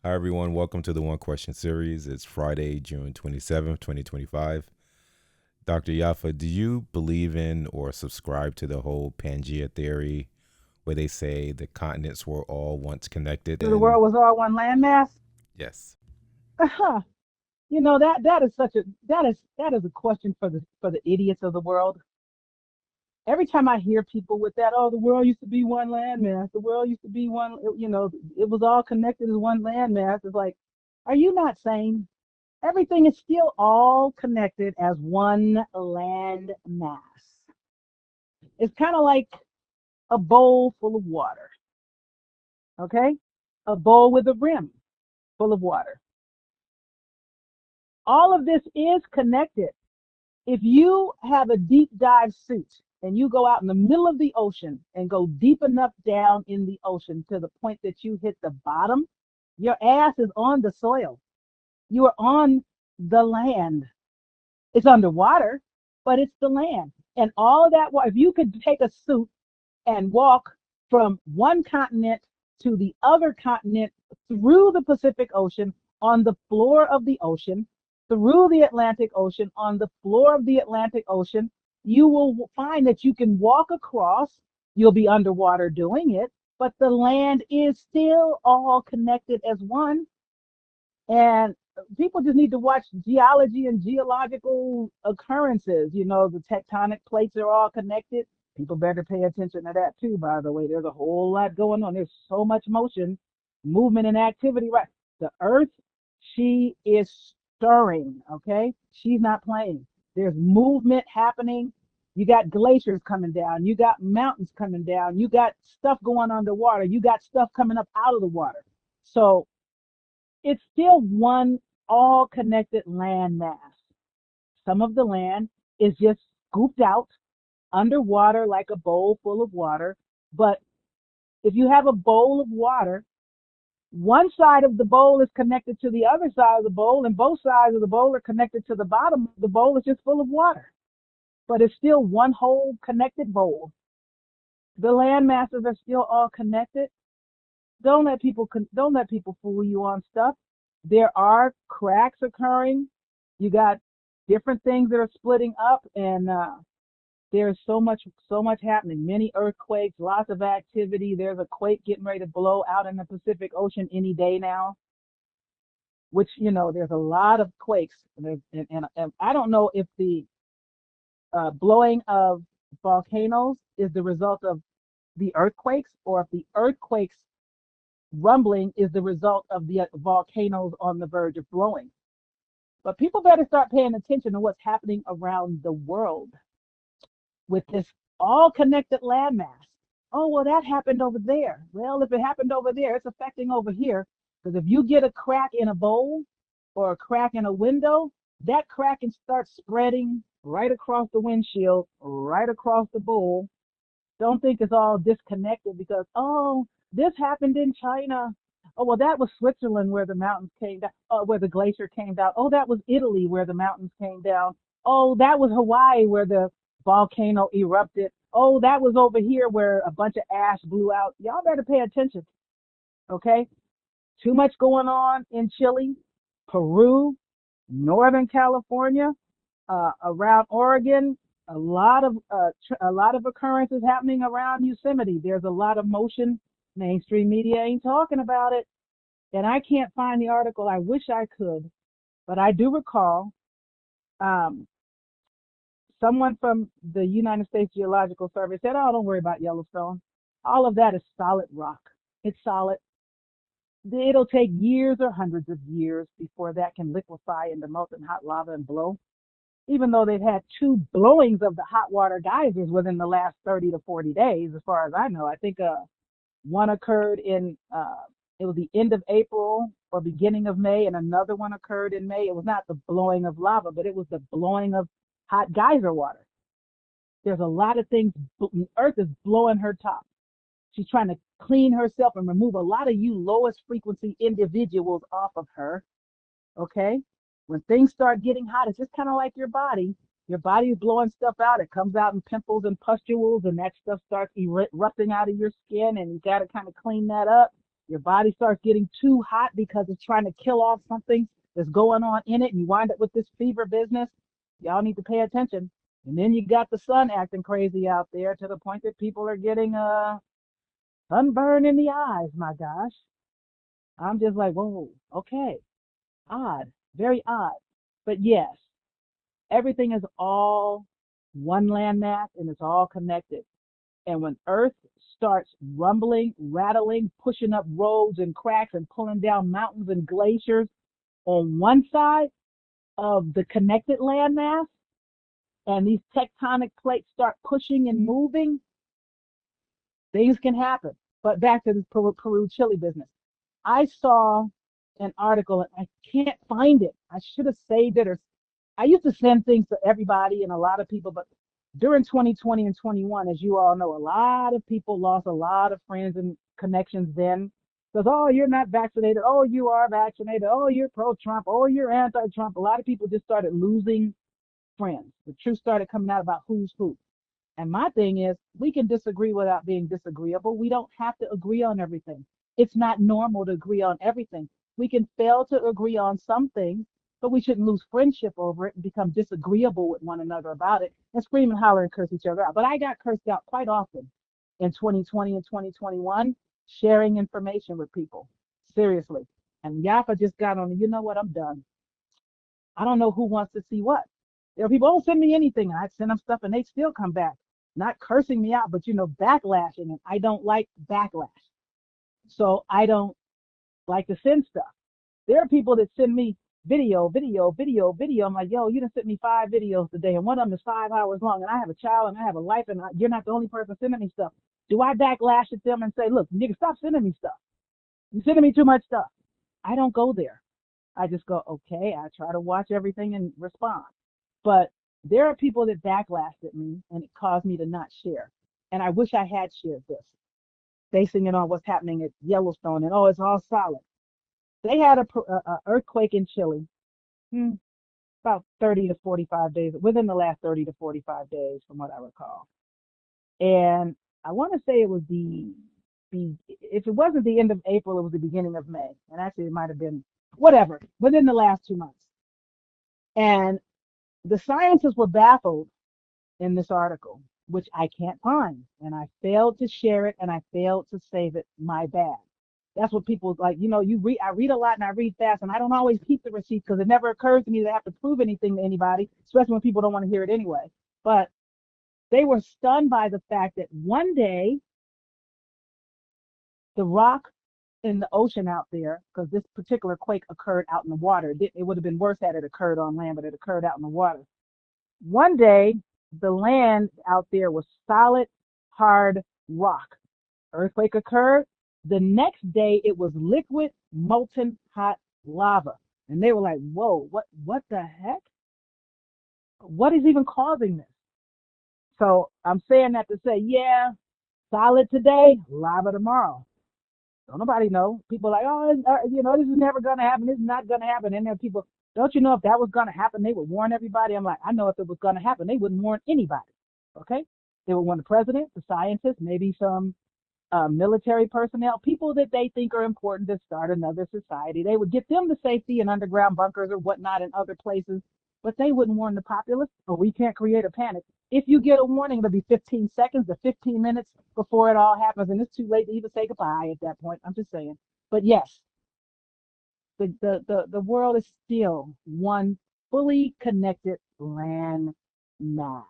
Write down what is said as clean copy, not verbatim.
Hi, everyone. Welcome to the One Question series. It's Friday, June 27th, 2025. Dr. Yaffa, do you believe in or subscribe to the whole Pangaea theory where they say the continents were all once connected? So the world was all one landmass. Yes. That is such a that is a question for the idiots of the world. Every time I hear people with that, oh, the world used to be one landmass. The world used to be one. It was all connected as one landmass. It's like, are you not sane? Everything is still all connected as one land mass. It's kind of like a bowl full of water. Okay, a bowl with a rim full of water. All of this is connected. If you have a deep dive suit and you go out in the middle of the ocean and go deep enough down in the ocean to the point that you hit the bottom, your ass is on the soil. You are on the land. It's underwater, but it's the land. And all of that, if you could take a suit and walk from one continent to the other continent through the Pacific Ocean on the floor of the ocean, through the Atlantic Ocean on the floor of the Atlantic Ocean, you will find that you can walk across. You'll be underwater doing it, but the land is still all connected as one. And people just need to watch geology and geological occurrences. The tectonic plates are all connected. People better pay attention to that too, by the way. There's a whole lot going on. There's so much motion, movement, and activity. Right. The earth, she is stirring, okay? She's not playing. There's movement happening. You got glaciers coming down. You got mountains coming down. You got stuff going underwater. You got stuff coming up out of the water. So it's still one all connected land mass. Some of the land is just scooped out underwater like a bowl full of water. But if you have a bowl of water, one side of the bowl is connected to the other side of the bowl, and both sides of the bowl are connected to the bottom. The bowl is just full of water, but it's still one whole connected bowl. The land masses are still all connected. Don't let people fool you on stuff. There are cracks occurring. You got different things that are splitting up, and there's so much happening. Many earthquakes, lots of activity. There's a quake getting ready to blow out in the Pacific Ocean any day now. Which there's a lot of quakes, and I don't know if the blowing of volcanoes is the result of the earthquakes, or if the earthquakes rumbling is the result of the volcanoes on the verge of blowing. But people better start paying attention to what's happening around the world with this all connected landmass. Oh, well, that happened over there. Well, if it happened over there, it's affecting over here. Because if you get a crack in a bowl or a crack in a window, that crack can start spreading right across the windshield, right across the bowl. Don't think it's all disconnected because, oh, this happened in China. Oh, well, that was Switzerland where the mountains came down, where the glacier came down. Oh, that was Italy where the mountains came down. Oh, that was Hawaii where the volcano erupted. Oh, that was over here where a bunch of ash blew out. Y'all better pay attention, okay? Too much going on in Chile, Peru, Northern California, around Oregon. A lot of occurrences happening around Yosemite. There's a lot of motion. Mainstream media ain't talking about it, and I can't find the article. I wish I could, but I do recall um, someone from the United States Geological Survey said, "Oh, don't worry about Yellowstone. All of that is solid rock. It's solid. It'll take years or hundreds of years before that can liquefy into molten hot lava and blow." Even though they've had two blowings of the hot water geysers within the last 30 to 40 days, as far as I know. I think one occurred in, it was the end of April or beginning of May, and another one occurred in May. It was not the blowing of lava, but it was the blowing of hot geyser water. There's a lot of things. Earth is blowing her top. She's trying to clean herself and remove a lot of you lowest frequency individuals off of her. Okay? When things start getting hot, it's just kind of like your body. Your body is blowing stuff out. It comes out in pimples and pustules, and that stuff starts erupting out of your skin, and you got to kind of clean that up. Your body starts getting too hot because it's trying to kill off something that's going on in it, and you wind up with this fever business. Y'all need to pay attention. And then you got the sun acting crazy out there to the point that people are getting sunburn in the eyes. My gosh. I'm just like, whoa, okay. Odd. Very odd. But yes, everything is all one landmass and it's all connected. And when Earth starts rumbling, rattling, pushing up roads and cracks and pulling down mountains and glaciers on one side of the connected landmass, and these tectonic plates start pushing and moving, things can happen. But back to this Peru chili business. I saw an article and I can't find it. I should have saved it, or I used to send things to everybody and a lot of people, but during 2020 and 21, as you all know, a lot of people lost a lot of friends and connections then. Because, oh, you're not vaccinated. Oh, you are vaccinated. Oh, you're pro-Trump. Oh, you're anti-Trump. A lot of people just started losing friends. The truth started coming out about who's who. And my thing is, we can disagree without being disagreeable. We don't have to agree on everything. It's not normal to agree on everything. We can fail to agree on some things, but we shouldn't lose friendship over it and become disagreeable with one another about it and scream and holler and curse each other out. But I got cursed out quite often in 2020 and 2021, sharing information with people. Seriously. And Yaffa just got on, you know what, I'm done. I don't know who wants to see what. There are people, oh, send me anything. And I'd send them stuff and they still come back, not cursing me out, but, backlashing. And I don't like backlash. So I don't like to send stuff. There are people that send me video, video, video, video. I'm like, yo, you done sent me 5 videos today, and one of them is 5 hours long, and I have a child and I have a life, and you're not the only person sending me stuff. Do I backlash at them and say, look, nigga, stop sending me stuff? You're sending me too much stuff. I don't go there. I just go, okay, I try to watch everything and respond. But there are people that backlashed at me, and it caused me to not share. And I wish I had shared this, basing it on what's happening at Yellowstone, and oh, it's all solid. They had a earthquake in Chile, hmm, about 30 to 45 days, within the last 30 to 45 days, from what I recall. And I want to say it was if it wasn't the end of April, it was the beginning of May. And actually, it might have been whatever, within the last 2 months. And the scientists were baffled in this article, which I can't find. And I failed to share it and I failed to save it. My bad. That's what people like, I read a lot and I read fast, and I don't always keep the receipts because it never occurs to me to have to prove anything to anybody, especially when people don't want to hear it anyway. But they were stunned by the fact that one day the rock in the ocean out there, because this particular quake occurred out in the water. It would have been worse had it occurred on land, but it occurred out in the water. One day, the land out there was solid, hard rock. Earthquake occurred. The next day, it was liquid, molten hot lava. And they were like, whoa, what the heck? What is even causing this? So I'm saying that to say, yeah, solid today, lava tomorrow. Don't nobody know. People are like, oh, this is never going to happen. This is not going to happen. And then people, don't you know if that was going to happen, they would warn everybody? I'm like, I know if it was going to happen, they wouldn't warn anybody. Okay? They would warn the president, the scientists, maybe some military personnel, people that they think are important to start another society. They would get them to safety in underground bunkers or whatnot in other places, but they wouldn't warn the populace. Oh, we can't create a panic. If you get a warning, it'll be 15 seconds to 15 minutes before it all happens, and it's too late to even say goodbye at that point. I'm just saying. But yes, the world is still one fully connected land mass.